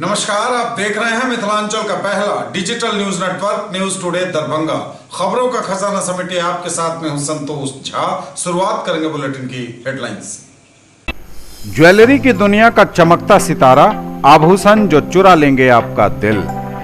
नमस्कार, आप देख रहे हैं मिथिलांचल का पहला digital news network news today Darbhanga. खबरों का खजाना समेटे आपके साथ में हूं संतोष झा। शुरुआत करेंगे बुलेटिन की हेडलाइंस। ज्वेलरी की दुनिया का चमकता सितारा, आभूषण जो चुरा लेंगे आपका दिल।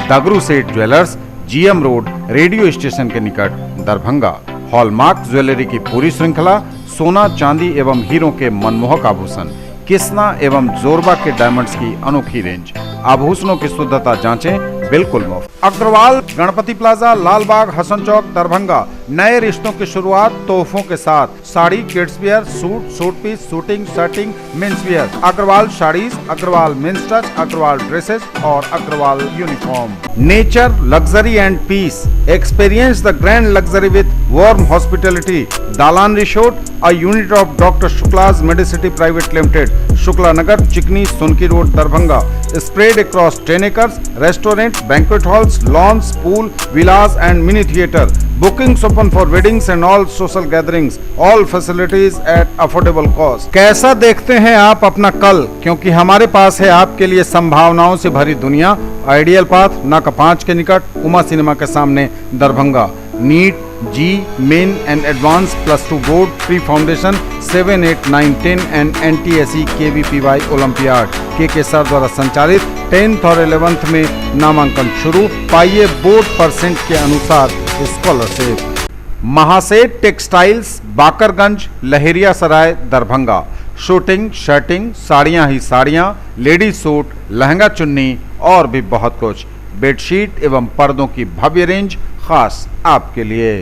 दगरू सेठ jewellers, GM road, radio station के निकट, दरभंगा। हॉलमार्क ज्वेलरी की पूरी श्रृंखला, सोना, चांदी एवं हीरों के मनमोहक आभूषण, किस्ना एवं जोरबा के डायमंड्स की अनोखी रेंज। आभूषणों की शुद्धता जांचें बिल्कुल मुफ्त। अग्रवाल गणपति प्लाजा, लालबाग, हसन चौक, दरभंगा। नए रिश्तों की शुरुआत तोहफों के साथ। Sari, kids wear, suit, suit piece, shooting, shirting, men's wear. Agarwal saris, Agarwal men's touch, Agarwal dresses और Agarwal uniform. Nature, luxury and peace. Experience the grand luxury with warm hospitality. Dalan resort, a unit of Dr. Shukla's Medicity Private Limited, Shukla Nagar, Chikni, Sunki Road, Darbhanga. Spread across 10 acres, restaurant, banquet halls, lawns, pool, villas and mini theatre. Bookings open for weddings and all social gatherings. All facilities at affordable cost. कैसा देखते हैं आप अपना कल, क्योंकि हमारे पास है आपके लिए संभावनाओं से भरी दुनिया। आइडियल पाथ, नाका 5 के निकट, उमा सिनेमा के सामने, Darbhanga. NEET, JEE, main and advance +2 board, pre foundation 7, 8, 9, 10 and NTSE KVPY Olympiad के सर द्वारा संचालित 10th और 11th में नामांकन शुरू। पाइए बोर्ड परसेंट के अनुसार स्कॉलरशिप। महासेठ टेक्सटाइल्स, बाकरगंज, लहेरिया सराय, दरभंगा। शूटिंग, शर्टिंग, साड़ियाँ ही साड़ियाँ, लेडीज सूट, लहंगा चुन्नी और भी बहुत कुछ। बेडशीट एवं पर्दों की भव्य रेंज खास आपके लिए।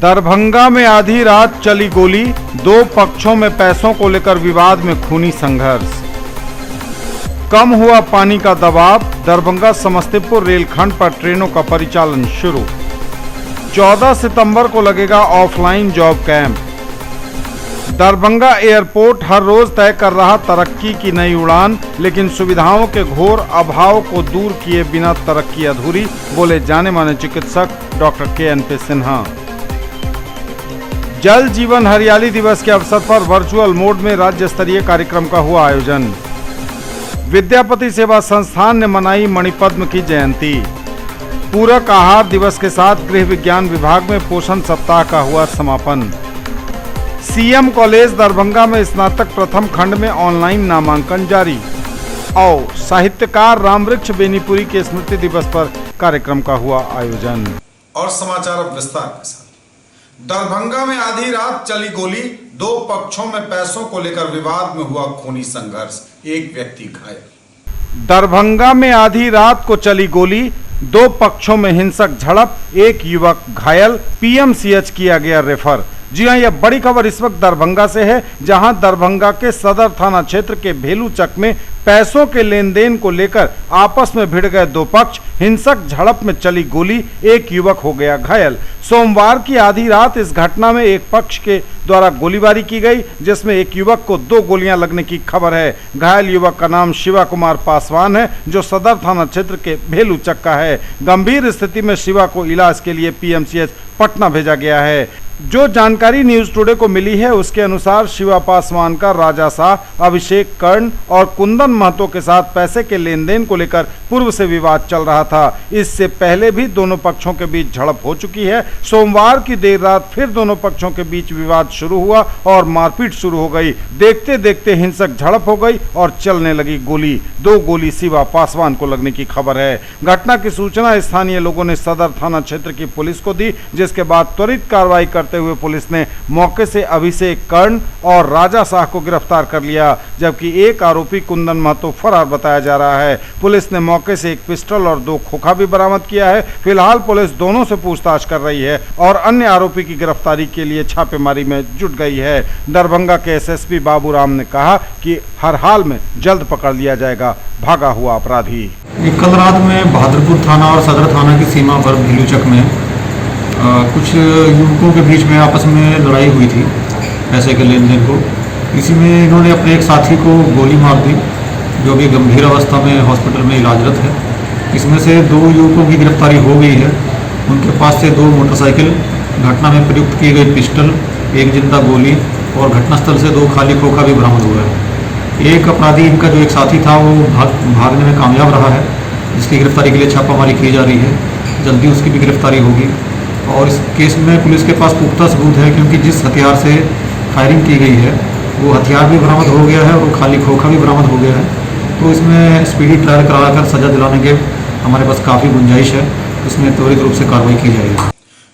दरभंगा में आधी रात चली गोली, 2 पक्षों में पैसों को लेकर विवाद में खूनी संघर्ष। कम हुआ पानी का दबाव, दरभंगा समस्तीपुर रेलखंड पर ट्रेनों का परिचालन शुरू। 14 सितंबर को लगेगा offline job camp. Darbhanga airport हर रोज तय कर रहा तरक्की की नई उड़ान, लेकिन सुविधाओं के घोर अभाव को दूर किए बिना तरक्की अधूरी, बोले जाने माने चिकित्सक डॉक्टर KNP सिन्हा। जल जीवन हरियाली दिवस के अवसर पर वर्चुअल मोड में राज्य स्तरीय कार्यक्रम का हुआ आयोजन। विद्यापति सेवा संस्थान ने मनाई मणिपद्म की जयंती। पूरक आहार दिवस के साथ गृह विज्ञान विभाग में पोषण सप्ताह का हुआ समापन। CM कॉलेज दरभंगा में स्नातक प्रथम खंड में ऑनलाइन नामांकन जारी। और साहित्यकार रामवृक्ष बेनीपुरी के स्मृति दिवस पर कार्यक्रम का हुआ आयोजन। और समाचार अब विस्तार के साथ। दरभंगा में आधी रात चली गोली, 2 पक्षों में पैसों को लेकर विवाद में हुआ खूनी संघर्ष, एक व्यक्ति घायल। दरभंगा में आधी रात को चली गोली, 2 पक्षों में हिंसक झड़प, एक युवक घायल, PMCH किया गया रेफर। जी हां, यह बड़ी खबर इस वक्त दरभंगा से है, जहां दरभंगा के सदर थाना क्षेत्र के भेलूचक में पैसों के लेन देन को लेकर आपस में भिड़ गए 2 पक्ष। हिंसक झड़प में चली गोली, एक युवक हो गया घायल। सोमवार की आधी रात इस घटना में एक पक्ष के द्वारा गोलीबारी की गई, जिसमें एक युवक को 2 गोलियां लगने की खबर है। घायल युवक का नाम शिवा कुमार पासवान है, जो सदर थाना क्षेत्र के भेलूचक का है। गंभीर स्थिति में शिवा को इलाज के लिए PMCH पटना भेजा गया है। जो जानकारी न्यूज टुडे को मिली है उसके अनुसार शिवा पासवान का राजा शाह, अभिषेक कर्ण और कुंदन महतो के साथ पैसे के लेन देन को लेकर पूर्व से विवाद चल रहा था। इससे पहले भी दोनों पक्षों के बीच झड़प हो चुकी है। सोमवार की देर रात फिर दोनों पक्षों के बीच विवाद शुरू हुआ और मारपीट शुरू हो गई। देखते देखते हिंसक झड़प हो गई और चलने लगी गोली। 2 गोली शिवा पासवान को लगने की खबर है। घटना की सूचना स्थानीय लोगों ने सदर थाना क्षेत्र की पुलिस को दी, जिसके बाद त्वरित कार्रवाई करते हुए पुलिस ने मौके से अभिषेक कर्ण और राजा शाह को गिरफ्तार कर लिया, जबकि एक आरोपी कुंदन महतो फरार बताया जा रहा है। पुलिस ने मौके से एक पिस्टल और 2 खोखा भी बरामद किया है। फिलहाल पुलिस दोनों से पूछताछ कर रही है और अन्य आरोपी की गिरफ्तारी के लिए छापेमारी में जुट गई है। दरभंगा के SSP बाबूराम ने कहा कि हर हाल में जल्द पकड़ लिया जाएगा भागा हुआ अपराधी। कल रात में बहादुरपुर थाना और सदर थाना की सीमा पर भेलूचक में कुछ युवकों के बीच में आपस में लड़ाई हुई थी पैसे के लेन देन को। इसी में इन्होंने अपने एक साथी को गोली मार दी, जो कि गंभीर अवस्था में हॉस्पिटल में इलाजरत है। इसमें से 2 युवकों की गिरफ्तारी हो गई है। उनके पास से 2 मोटरसाइकिल, घटना में प्रयुक्त की गई पिस्टल, 1 जिंदा गोली और घटनास्थल से 2 खाली खोखा भी बरामद हुआ है। एक अपराधी इनका जो एक साथी था वो भागने में कामयाब रहा है, जिसकी गिरफ्तारी के लिए छापामारी की जा रही है। जल्दी उसकी भी गिरफ्तारी होगी। और इस केस में पुलिस के पास पुख्ता सबूत है, क्योंकि जिस हथियार से फायरिंग की गई है वो हथियार भी बरामद हो गया है और खाली खोखा भी बरामद हो गया है। तो इसमें स्पीडी ट्रायल कराकर सजा दिलाने के हमारे पास काफ़ी गुंजाइश है। इसमें त्वरित रूप से कार्रवाई की जाएगी।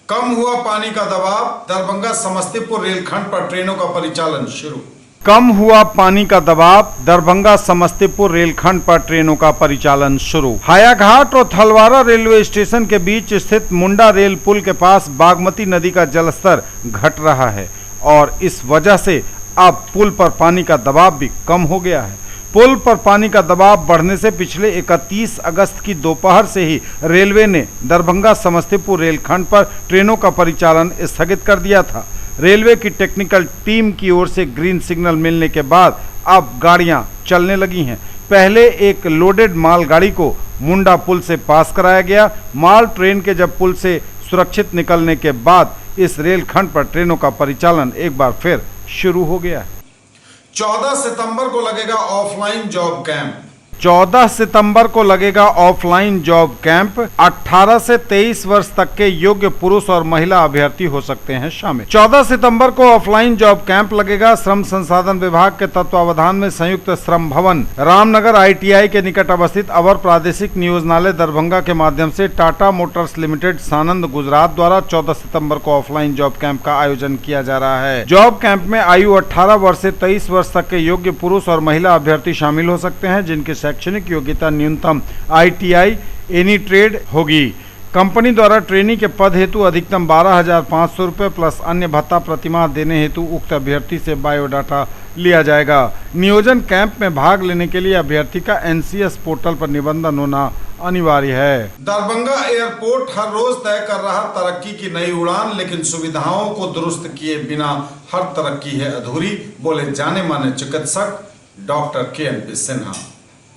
कम हुआ पानी का दबाव, दरभंगा समस्तीपुर रेलखंड पर ट्रेनों का परिचालन शुरू। कम हुआ पानी का दबाव, दरभंगा समस्तीपुर रेलखंड पर ट्रेनों का परिचालन शुरू। हायाघाट और थलवारा रेलवे स्टेशन के बीच स्थित मुंडा रेल पुल के पास बागमती नदी का जलस्तर घट रहा है और इस वजह से अब पुल पर पानी का दबाव भी कम हो गया है। पुल पर पानी का दबाव बढ़ने से पिछले 31 अगस्त की दोपहर से ही रेलवे ने दरभंगा समस्तीपुर रेलखंड पर ट्रेनों का परिचालन स्थगित कर दिया था। रेलवे की टेक्निकल टीम की ओर से ग्रीन सिग्नल मिलने के बाद अब गाड़ियां चलने लगी हैं। पहले एक लोडेड मालगाड़ी को मुंडा पुल से पास कराया गया। माल ट्रेन के जब पुल से सुरक्षित निकलने के बाद इस रेलखंड पर ट्रेनों का परिचालन एक बार फिर शुरू हो गया है। 14 सितंबर को लगेगा ऑफलाइन जॉब कैंप। 14 सितंबर को लगेगा ऑफलाइन जॉब कैंप। 18 से 23 वर्ष तक के योग्य पुरुष और महिला अभ्यर्थी हो सकते हैं शामिल। 14 सितंबर को ऑफलाइन जॉब कैंप लगेगा। श्रम संसाधन विभाग के तत्वावधान में संयुक्त श्रम भवन रामनगर ITI के निकट अवस्थित अवर प्रादेशिक नियोजनालय दरभंगा के माध्यम से टाटा मोटर्स लिमिटेड सानंद गुजरात द्वारा 14 सितंबर को ऑफलाइन जॉब कैंप का आयोजन किया जा रहा है। जॉब कैंप में आयु 18 वर्ष से 23 वर्ष तक के योग्य पुरुष और महिला अभ्यर्थी शामिल हो सकते हैं, जिनके शैक्षणिक योग्यता न्यूनतम ITI एनी ट्रेड होगी। कंपनी द्वारा ट्रेनी के पद हेतु अधिकतम 12,500 रुपये प्लस अन्य भत्ता प्रतिमाह देने हेतु उक्त अभ्यर्थी से बायोडाटा लिया जाएगा। नियोजन कैंप में भाग लेने के लिए अभ्यर्थी का NCS पोर्टल पर निबंधन होना अनिवार्य है। दरभंगा एयरपोर्ट हर रोज तय कर रहा तरक्की की नई उड़ान, लेकिन सुविधाओं को दुरुस्त किए बिना हर तरक्की है अधूरी, बोले जाने माने चिकित्सक doctor KNP Sinha.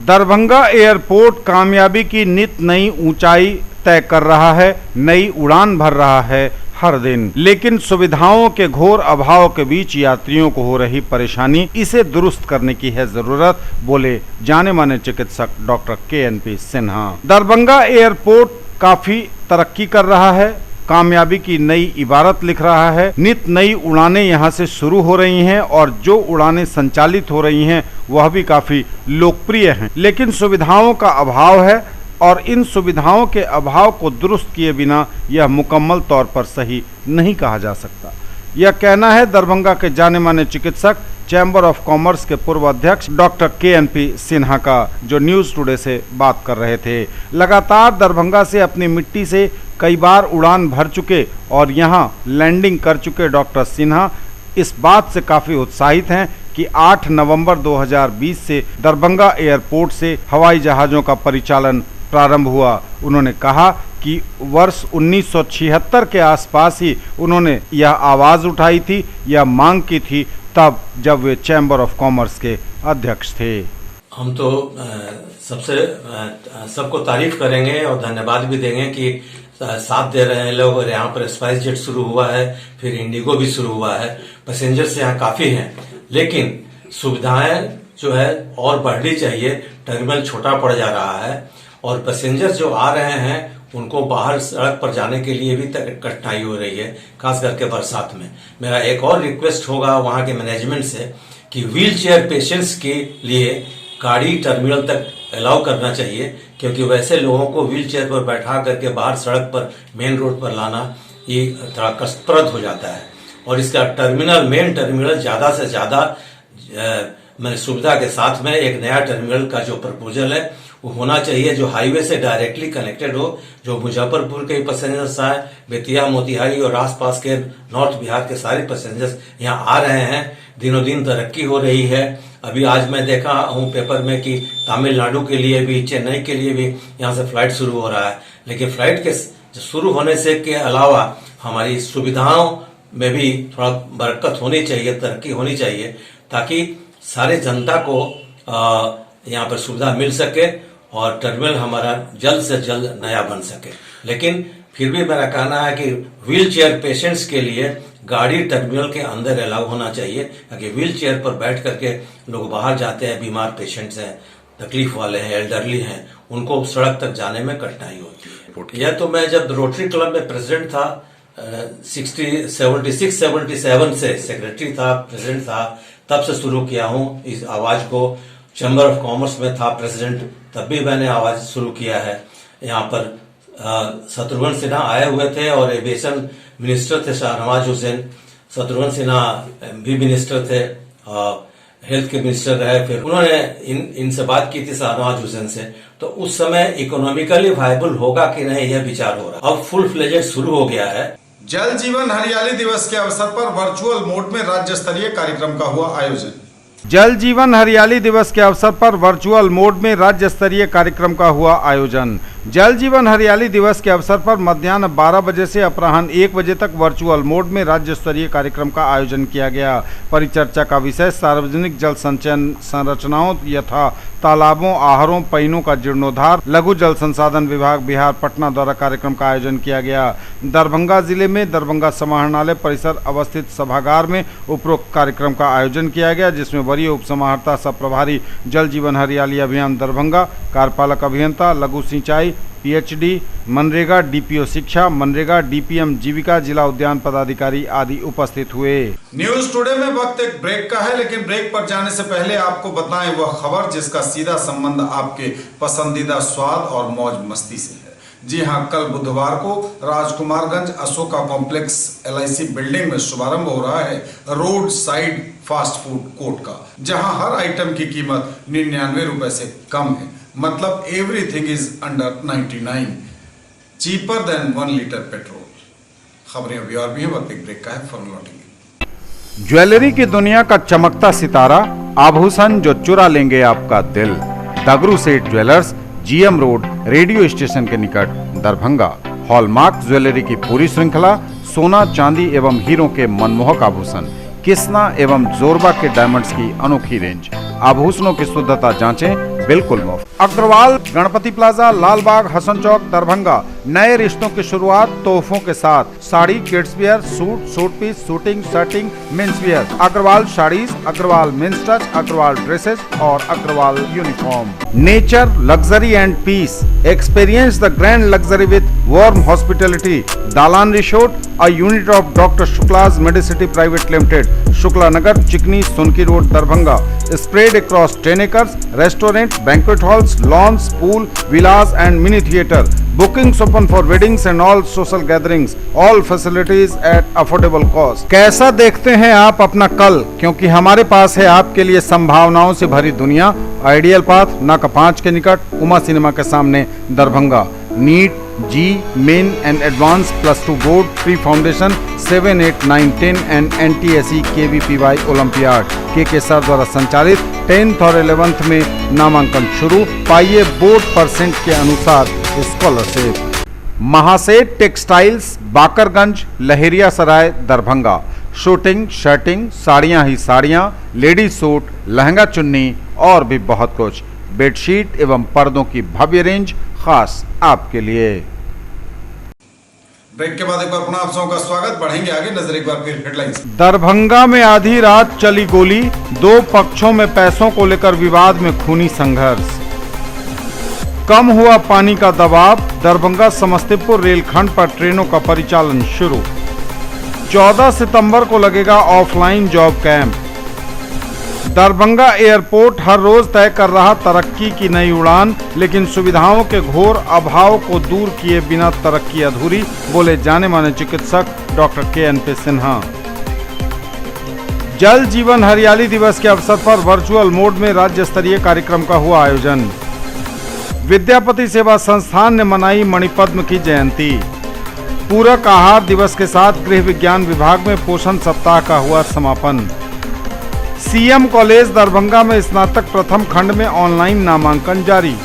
Darbhanga airport कामयाबी की नित नई ऊंचाई तय कर रहा है, नई उड़ान भर रहा है हर दिन, लेकिन सुविधाओं के घोर अभाव के बीच यात्रियों को हो रही परेशानी, इसे दुरुस्त करने की है जरूरत, बोले जाने माने चिकित्सक doctor KNP Sinha. Darbhanga airport काफी तरक्की कर रहा है, कामयाबी की नई इबारत लिख रहा है। नित नई उड़ानें यहां से शुरू हो रही हैं और जो उड़ानें संचालित हो रही हैं वह भी काफी लोकप्रिय हैं, लेकिन सुविधाओं का अभाव है और इन सुविधाओं के अभाव को दुरुस्त किए बिना यह मुकम्मल तौर पर सही नहीं कहा जा सकता। यह कहना है दरभंगा के जाने माने चिकित्सक चैम्बर ऑफ कॉमर्स के पूर्व अध्यक्ष डॉक्टर KNP सिन्हा का, जो न्यूज़ टुडे से बात कर रहे थे। लगातार दरभंगा से अपनी मिट्टी से कई बार उड़ान भर चुके और यहां लैंडिंग कर चुके डॉक्टर सिन्हा इस बात से काफ़ी उत्साहित हैं कि 8 नवंबर 2020 से दरभंगा एयरपोर्ट से हवाई जहाज़ों का परिचालन प्रारंभ हुआ। उन्होंने कहा कि वर्ष 1976 के आसपास ही उन्होंने यह आवाज़ उठाई थी, यह मांग की थी, तब जब वे चैम्बर ऑफ कॉमर्स के अध्यक्ष थे। हम तो सबको तारीफ करेंगे और धन्यवाद भी देंगे कि साथ दे रहे हैं लोग। और यहाँ पर स्पाइस जेट शुरू हुआ है, फिर इंडिगो भी शुरू हुआ है, पैसेंजर्स यहाँ काफ़ी हैं, लेकिन सुविधाएं जो है और बढ़नी चाहिए। टर्मिनल छोटा पड़ जा रहा है और पैसेंजर जो आ रहे हैं उनको बाहर सड़क पर जाने के लिए भी कठिनाई हो रही है, खास करके बरसात में। मेरा एक और रिक्वेस्ट होगा वहाँ के मैनेजमेंट से कि व्हील चेयर पेशेंट्स के लिए गाड़ी टर्मिनल तक अलाउ करना चाहिए, क्योंकि वैसे लोगों को व्हील चेयर पर बैठा करके बाहर सड़क पर मेन रोड पर लाना ये थोड़ा कष्टप्रद हो जाता है। और इसका मेन टर्मिनल ज़्यादा से ज़्यादा मैंने सुविधा के साथ में एक नया टर्मिनल का जो प्रपोजल है वो होना चाहिए, जो हाईवे से डायरेक्टली कनेक्टेड हो, जो मुजफ्फरपुर के पैसेंजर्स आए, बेतिया, मोतिहारी और आसपास के नॉर्थ बिहार के सारे पैसेंजर्स यहाँ आ रहे हैं। दिनों दिन तरक्की हो रही है। अभी आज मैं देखा हूँ पेपर में कि तमिलनाडु के लिए भी, चेन्नई के लिए भी यहाँ से फ्लाइट शुरू हो रहा है। लेकिन फ्लाइट के शुरू होने से के अलावा हमारी सुविधाओं में भी थोड़ा बरकत होनी चाहिए, तरक्की होनी चाहिए, ताकि सारे जनता को यहाँ पर सुविधा मिल सके और टर्मिनल हमारा जल्द से जल्द नया बन सके। लेकिन फिर भी मेरा कहना है कि व्हील चेयर पेशेंट्स के लिए गाड़ी टर्मिनल के अंदर अलाउ होना चाहिए, क्योंकि व्हील चेयर पर बैठ करके लोग बाहर जाते हैं, बीमार पेशेंट्स हैं, तकलीफ वाले हैं, एल्डरली हैं, उनको सड़क तक जाने में कठिनाई होती है। यह तो मैं जब रोटरी क्लब में प्रेसिडेंट था 76-77 से सेक्रेटरी था, प्रेसिडेंट था, तब से शुरू किया हूं इस आवाज को। चैम्बर ऑफ कॉमर्स में था प्रेसिडेंट, तब भी मैंने आवाज शुरू किया है। यहाँ पर शत्रुघ्न सिन्हा आए हुए थे और एविएशन मिनिस्टर थे शाहनवाज हुसैन। शत्रुघ्न सिन्हा भी मिनिस्टर थे, हेल्थ के मिनिस्टर रहे। फिर उन्होंने इनसे बात की थी शाहनवाज हुसैन से, तो उस समय इकोनॉमिकली वायबल होगा कि नहीं यह विचार हो रहा। अब फुल फ्लेजेड शुरू हो गया है। जल जीवन हरियाली दिवस के अवसर पर वर्चुअल मोड में राज्य स्तरीय कार्यक्रम का हुआ आयोजन। जल जीवन हरियाली दिवस के अवसर पर वर्चुअल मोड में राज्य स्तरीय कार्यक्रम का हुआ आयोजन। जल जीवन हरियाली दिवस के अवसर पर मध्याह्न 12 बजे से अपराह्न 1 बजे तक वर्चुअल मोड में राज्य स्तरीय कार्यक्रम का आयोजन किया गया। परिचर्चा का विषय सार्वजनिक जल संचयन संरचनाओं यथा तालाबों, आहरों, पईनों का जीर्णोद्धार। लघु जल संसाधन विभाग बिहार पटना द्वारा कार्यक्रम का आयोजन किया गया। दरभंगा जिले में दरभंगा समाहरणालय परिसर अवस्थित सभागार में उपरोक्त कार्यक्रम का आयोजन किया गया, जिसमें वरीय उप समाहर्ता सह प्रभारी जल जीवन हरियाली अभियान दरभंगा, कार्यपालक अभियंता लघु सिंचाई पीएचडी, मनरेगा डीपीओ शिक्षा, मनरेगा डीपीएम जीविका, जिला उद्यान पदाधिकारी आदि उपस्थित हुए। न्यूज टुडे में वक्त एक ब्रेक का है, लेकिन ब्रेक पर जाने से पहले आपको बताएं वह खबर जिसका सीधा संबंध आपके पसंदीदा स्वाद और मौज मस्ती से है। जी हां, कल बुधवार को Rajkumarganj Ashoka complex LIC building में शुभारंभ हो रहा है road side fast food court का, जहां हर आइटम की कीमत 99 रुपए से कम है। मतलब everything is under 99, cheaper than 1 litre petrol. खबरें अभी और भी हैं, वक्त एक ब्रेक का है, फौरन लौटेंगे। ज्वेलरी की दुनिया का चमकता सितारा, आभूषण जो चुरा लेंगे आपका दिल। दगरू सेठ jewellers, GM road, radio station के निकट, दरभंगा। हॉलमार्क ज्वेलरी की पूरी श्रृंखला, सोना, चांदी एवं हीरों के मनमोहक आभूषण, किस्ना एवं जोरबा के डायमंड्स की अनोखी रेंज। आभूषणों की शुद्धता जांचें, बिल्कुल मुफ्त। अग्रवाल गणपति प्लाजा, लालबाग, हसन चौक, दरभंगा। नए रिश्तों की शुरुआत तोहफों के साथ। Sari, kids wear, suit, suit piece, shooting, shirting, men's wear. Agarwal saris, Agarwal men's touch, Agarwal dresses और Agarwal uniform. Nature, luxury and peace. Experience the grand luxury with warm hospitality. Dalan resort, a unit of doctor Shukla's medicity private limited, Shukla Nagar, Chikni, Sonki road, Darbhanga. Spread across 10 acres, restaurant, banquet halls, lawns, pool, villas and mini theatre. Bookings open for weddings and all social gatherings. All facilities at affordable cost. कैसा देखते हैं आप अपना कल, क्योंकि हमारे पास है आपके लिए संभावनाओं से भरी दुनिया। आइडियल पाथ, नाका 5 के निकट, उमा सिनेमा के सामने, Darbhanga. NEET, JEE, main and advance +2 board, pre foundation 7, 8, 9, 10 and NTSE KVPY Olympiad के सर द्वारा संचालित 10th और 11th में नामांकन शुरू। पाइए बोर्ड % के अनुसार स्कॉलरशिप। महासेठ टेक्सटाइल्स, बाकरगंज, लहेरिया सराय, दरभंगा। शूटिंग, शर्टिंग, साड़ियाँ ही साड़ियाँ, लेडीज सूट, लहंगा चुन्नी और भी बहुत कुछ। बेडशीट एवं पर्दों की भव्य रेंज खास आपके लिए। ब्रेक के बाद एक बार पुनः आप सबका स्वागत। बढ़ेंगे आगे, नजर एक बार फिर हेडलाइंस। दरभंगा में आधी रात चली गोली, 2 पक्षों में पैसों को लेकर विवाद में खूनी संघर्ष। कम हुआ पानी का दबाव, दरभंगा समस्तीपुर रेलखंड पर ट्रेनों का परिचालन शुरू। 14 सितंबर को लगेगा offline job camp. Darbhanga airport हर रोज तय कर रहा तरक्की की नई उड़ान, लेकिन सुविधाओं के घोर अभाव को दूर किए बिना तरक्की अधूरी, बोले जाने माने चिकित्सक डॉक्टर KNP सिन्हा। जल जीवन हरियाली दिवस के अवसर पर वर्चुअल मोड में राज्य स्तरीय कार्यक्रम का हुआ आयोजन। विद्यापति सेवा संस्थान ने मनाई मणिपद्म की जयंती। पूरक आहार दिवस के साथ गृह विज्ञान विभाग में पोषण सप्ताह का हुआ समापन। CM कॉलेज दरभंगा में स्नातक प्रथम खंड में ऑनलाइन नामांकन जारी।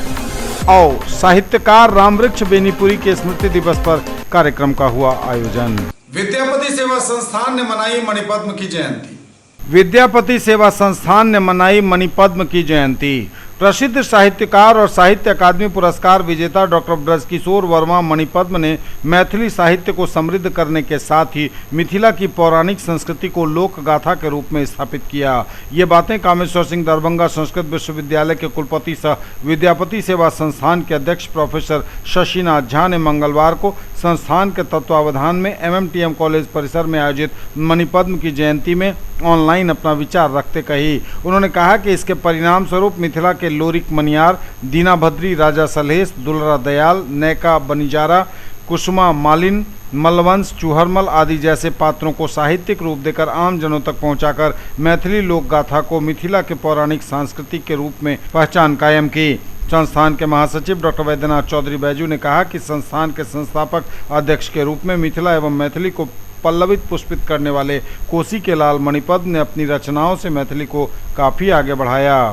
और साहित्यकार रामवृक्ष बेनीपुरी के स्मृति दिवस पर कार्यक्रम का हुआ आयोजन। विद्यापति सेवा संस्थान ने मनाई मणिपद्म की जयंती। विद्यापति सेवा संस्थान ने मनाई मणिपद्म की जयंती। प्रसिद्ध साहित्यकार और साहित्य अकादमी पुरस्कार विजेता डॉक्टर ब्रजकिशोर वर्मा मणिपद्म ने मैथिली साहित्य को समृद्ध करने के साथ ही मिथिला की पौराणिक संस्कृति को लोक गाथा के रूप में स्थापित किया। ये बातें कामेश्वर सिंह दरभंगा संस्कृत विश्वविद्यालय के कुलपति सह विद्यापति सेवा संस्थान के अध्यक्ष प्रोफेसर शशिनाथ झा ने मंगलवार को संस्थान के तत्वावधान में MMTM कॉलेज परिसर में आयोजित मणिपद्म की जयंती में ऑनलाइन अपना विचार रखते कही। उन्होंने कहा कि इसके परिणाम स्वरूप मिथिला के लोरिक मनियार, दीनाभद्री, राजा सलहेश, दुलरा दयाल, नैका बनिजारा, कुसुमा मालिन, मलवंश, चूहरमल आदि जैसे पात्रों को साहित्यिक रूप देकर आम जनों तक पहुंचाकर मैथिली लोक गाथा को मिथिला के पौराणिक सांस्कृतिक के रूप में पहचान कायम की। संस्थान के महासचिव डॉक्टर वैद्यनाथ चौधरी बैजू ने कहा कि संस्थान के संस्थापक अध्यक्ष के रूप में मिथिला एवं मैथिली को पल्लवित पुष्पित करने वाले कोसी के लाल मणिपद्म ने अपनी रचनाओं से मैथिली को काफी आगे बढ़ाया।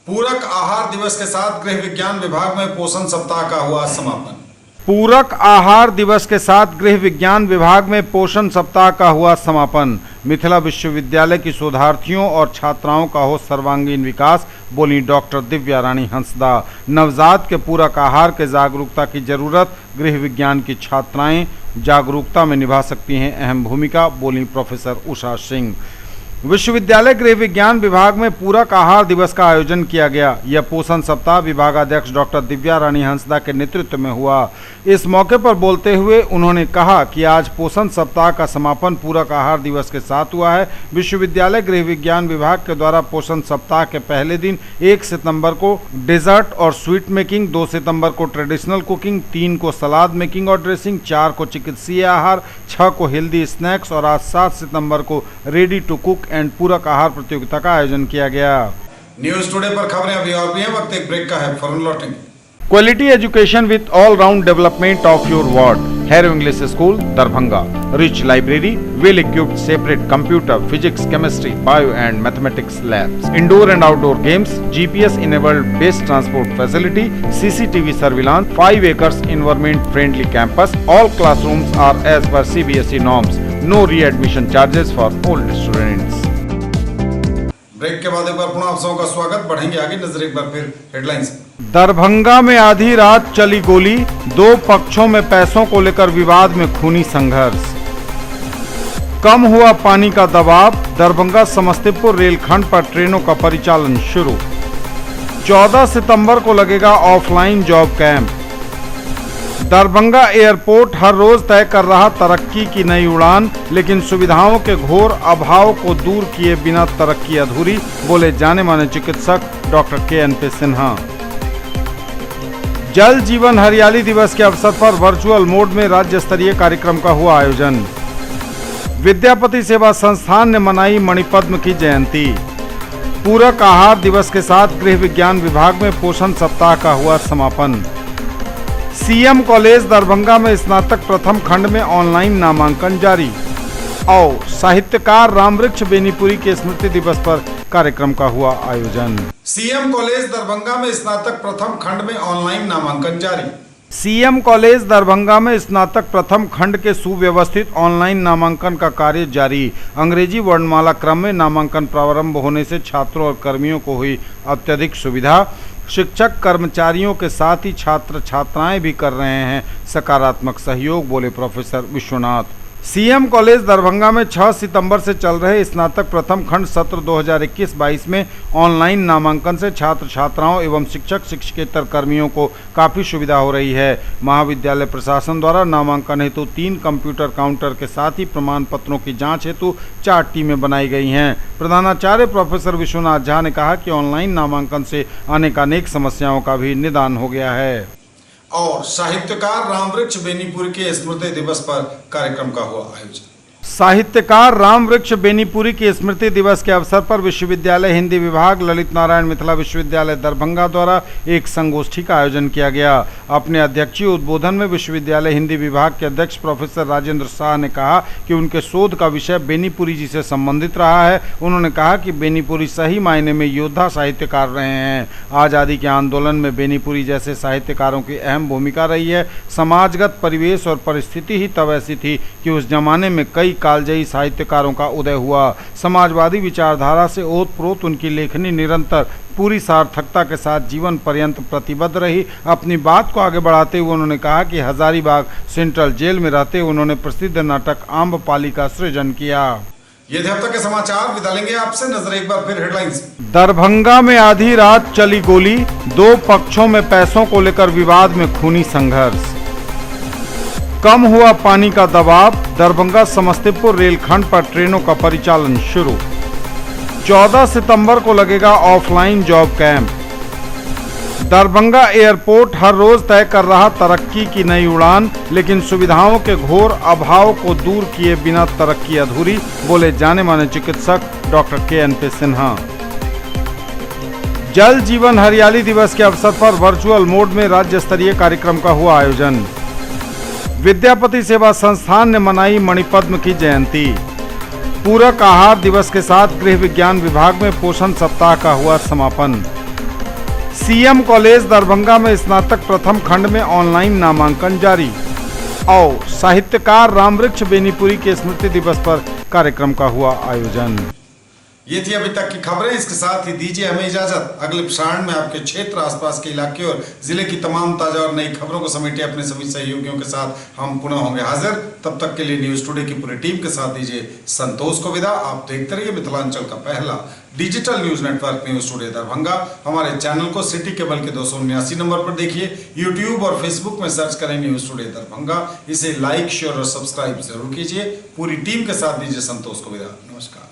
पूरक आहार दिवस के साथ गृह विज्ञान विभाग में पोषण सप्ताह का हुआ समापन। पूरक आहार दिवस के साथ गृह विज्ञान विभाग में पोषण सप्ताह का हुआ समापन। मिथिला विश्वविद्यालय की शोधार्थियों और छात्राओं का हो सर्वांगीण विकास, बोली डॉक्टर दिव्या रानी हंसदा। नवजात के पूरक आहार के जागरूकता की जरूरत, गृह विज्ञान की छात्राएं जागरूकता में निभा सकती हैं अहम भूमिका, बोली प्रोफेसर उषा सिंह। विश्वविद्यालय गृह विज्ञान विभाग में पूरक आहार दिवस का आयोजन किया गया। यह पोषण सप्ताह विभागाध्यक्ष डॉक्टर दिव्या रानी हंसदा के नेतृत्व में हुआ। इस मौके पर बोलते हुए उन्होंने कहा कि आज पोषण सप्ताह का समापन पूरक आहार दिवस के साथ हुआ है। विश्वविद्यालय गृह विज्ञान विभाग के द्वारा पोषण सप्ताह के पहले दिन 1 सितंबर को डेजर्ट और स्वीट मेकिंग, 2 सितंबर को ट्रेडिशनल कुकिंग, 3 को सलाद मेकिंग और ड्रेसिंग, 4 को चिकित्सीय आहार, 6 को हेल्दी स्नैक्स और आज 7 सितंबर को रेडी टू कुक एंड पूरक आहार प्रतियोगिता का आयोजन किया गया। न्यूज टुडे पर खबरें अभी और भी हैं, वक्त एक ब्रेक का है, फौरन लौटेंगे। Quality education with all round development of your ward. Harrow English school Darbhanga, rich library, well equipped separate computer, physics, chemistry, bio and mathematics labs, indoor and outdoor games, GPS enabled based transport facility, CCTV surveillance, 5 acres environment friendly campus. All classrooms are as per CBSE norms. No re-admission charges for old students. Break के बाद एक बार पुनः आप सबका स्वागत। बढ़ेंगे आगे, नजर एक बार फिर हेडलाइंस। दरभंगा में आधी रात चली गोली, 2 पक्षों में पैसों को लेकर विवाद में खूनी संघर्ष। कम हुआ पानी का दबाव, दरभंगा समस्तीपुर रेलखंड पर ट्रेनों का परिचालन शुरू। 14 सितंबर को लगेगा offline job camp. Darbhanga airport हर रोज तय कर रहा तरक्की की नई उड़ान, लेकिन सुविधाओं के घोर अभाव को दूर किए बिना तरक्की अधूरी, बोले जाने माने चिकित्सक डॉक्टर KNP सिन्हा। जल जीवन हरियाली दिवस के अवसर पर वर्चुअल मोड में राज्य स्तरीय कार्यक्रम का हुआ आयोजन। विद्यापति सेवा संस्थान ने मनाई मणिपद्म की जयंती। पूरक आहार दिवस के साथ गृह विज्ञान विभाग में पोषण सप्ताह का हुआ समापन। CM कॉलेज दरभंगा में स्नातक प्रथम खंड में ऑनलाइन नामांकन जारी। और साहित्यकार रामवृक्ष बेनीपुरी के स्मृति दिवस पर कार्यक्रम का हुआ आयोजन। CM कॉलेज दरभंगा में स्नातक प्रथम खंड में ऑनलाइन नामांकन जारी। CM कॉलेज दरभंगा में स्नातक प्रथम खंड के सुव्यवस्थित ऑनलाइन नामांकन का कार्य जारी। अंग्रेजी वर्णमाला क्रम में नामांकन प्रारंभ होने से छात्रों और कर्मियों को हुई अत्यधिक सुविधा। शिक्षक कर्मचारियों के साथ ही छात्र छात्राएं भी कर रहे हैं सकारात्मक सहयोग, बोले professor Vishwanath. CM college Darbhanga में 6 सितंबर से चल रहे स्नातक प्रथम खंड सत्र 2021-22 में ऑनलाइन नामांकन से छात्र छात्राओं एवं शिक्षक शिक्षकेतर कर्मियों को काफ़ी सुविधा हो रही है। महाविद्यालय प्रशासन द्वारा नामांकन हेतु 3 कंप्यूटर काउंटर के साथ ही प्रमाण पत्रों की जांच हेतु 4 टीमें बनाई गई हैं। प्रधानाचार्य प्रोफेसर विश्वनाथ झा ने कहा कि ऑनलाइन नामांकन से अनेकानेक समस्याओं का भी निदान हो गया है। और साहित्यकार रामवृक्ष बेनीपुरी के स्मृति दिवस पर कार्यक्रम का हुआ आयोजन। साहित्यकार रामवृक्ष बेनीपुरी के स्मृति दिवस के अवसर पर विश्वविद्यालय हिंदी विभाग, ललित नारायण मिथिला विश्वविद्यालय दरभंगा द्वारा एक संगोष्ठी का आयोजन किया गया। अपने अध्यक्षीय उद्बोधन में विश्वविद्यालय हिंदी विभाग के अध्यक्ष प्रोफेसर राजेंद्र शाह ने कहा कि उनके शोध का विषय बेनीपुरी जी से संबंधित रहा है। उन्होंने कहा कि बेनीपुरी सही मायने में योद्धा साहित्यकार रहे हैं। आज़ादी के आंदोलन में बेनीपुरी जैसे साहित्यकारों की अहम भूमिका रही है। समाजगत परिवेश और परिस्थिति ही तब ऐसी थी कि उस जमाने में कई कई कालजयी साहित्यकारों का उदय हुआ। समाजवादी विचारधारा से ओतप्रोत उनकी लेखनी निरंतर पूरी सार्थकता के साथ जीवन पर्यंत प्रतिबद्ध रही। अपनी बात को आगे बढ़ाते हुए उन्होंने कहा कि हजारीबाग सेंट्रल जेल में रहते उन्होंने प्रसिद्ध नाटक आम्रपाली का सृजन किया। ये थे अब तक के समाचार। विदा लेंगे आपसे। नजर एक बार फिर हेडलाइंस। दरभंगा में आधी रात चली गोली, 2 पक्षों में पैसों को लेकर विवाद में खूनी संघर्ष। कम हुआ पानी का दबाव, दरभंगा समस्तीपुर रेलखंड पर ट्रेनों का परिचालन शुरू। 14 सितंबर को लगेगा offline job camp. Darbhanga airport हर रोज तय कर रहा तरक्की की नई उड़ान, लेकिन सुविधाओं के घोर अभाव को दूर किए बिना तरक्की अधूरी, बोले जाने माने चिकित्सक डॉक्टर KNP सिन्हा। जल जीवन हरियाली दिवस के अवसर पर वर्चुअल मोड में राज्य स्तरीय कार्यक्रम का हुआ आयोजन। विद्यापति सेवा संस्थान ने मनाई मणिपद्म की जयंती। पूरक आहार दिवस के साथ गृह विज्ञान विभाग में पोषण सप्ताह का हुआ समापन। CM कॉलेज दरभंगा में स्नातक प्रथम खंड में ऑनलाइन नामांकन जारी। और साहित्यकार रामवृक्ष बेनीपुरी के स्मृति दिवस पर कार्यक्रम का हुआ आयोजन। ये थी अभी तक की खबरें। इसके साथ ही दीजिए हमें इजाजत। अगले प्रसारण में आपके क्षेत्र, आसपास के इलाके और जिले की तमाम ताजा और नई खबरों को समेटे अपने सभी सहयोगियों के साथ हम पुनः होंगे हाजिर। तब तक के लिए न्यूज टुडे की पूरी टीम के साथ दीजिए संतोष को विदा। आप देखते रहिए मिथिलांचल का पहला digital news network news today Darbhanga. हमारे चैनल को सिटी केबल के 279 नंबर पर देखिए। यूट्यूब और फेसबुक में सर्च करें न्यूज टुडे दरभंगा। इसे लाइक, शेयर और सब्सक्राइब जरूर कीजिए। पूरी टीम के साथ दीजिए संतोष को विदा। नमस्कार।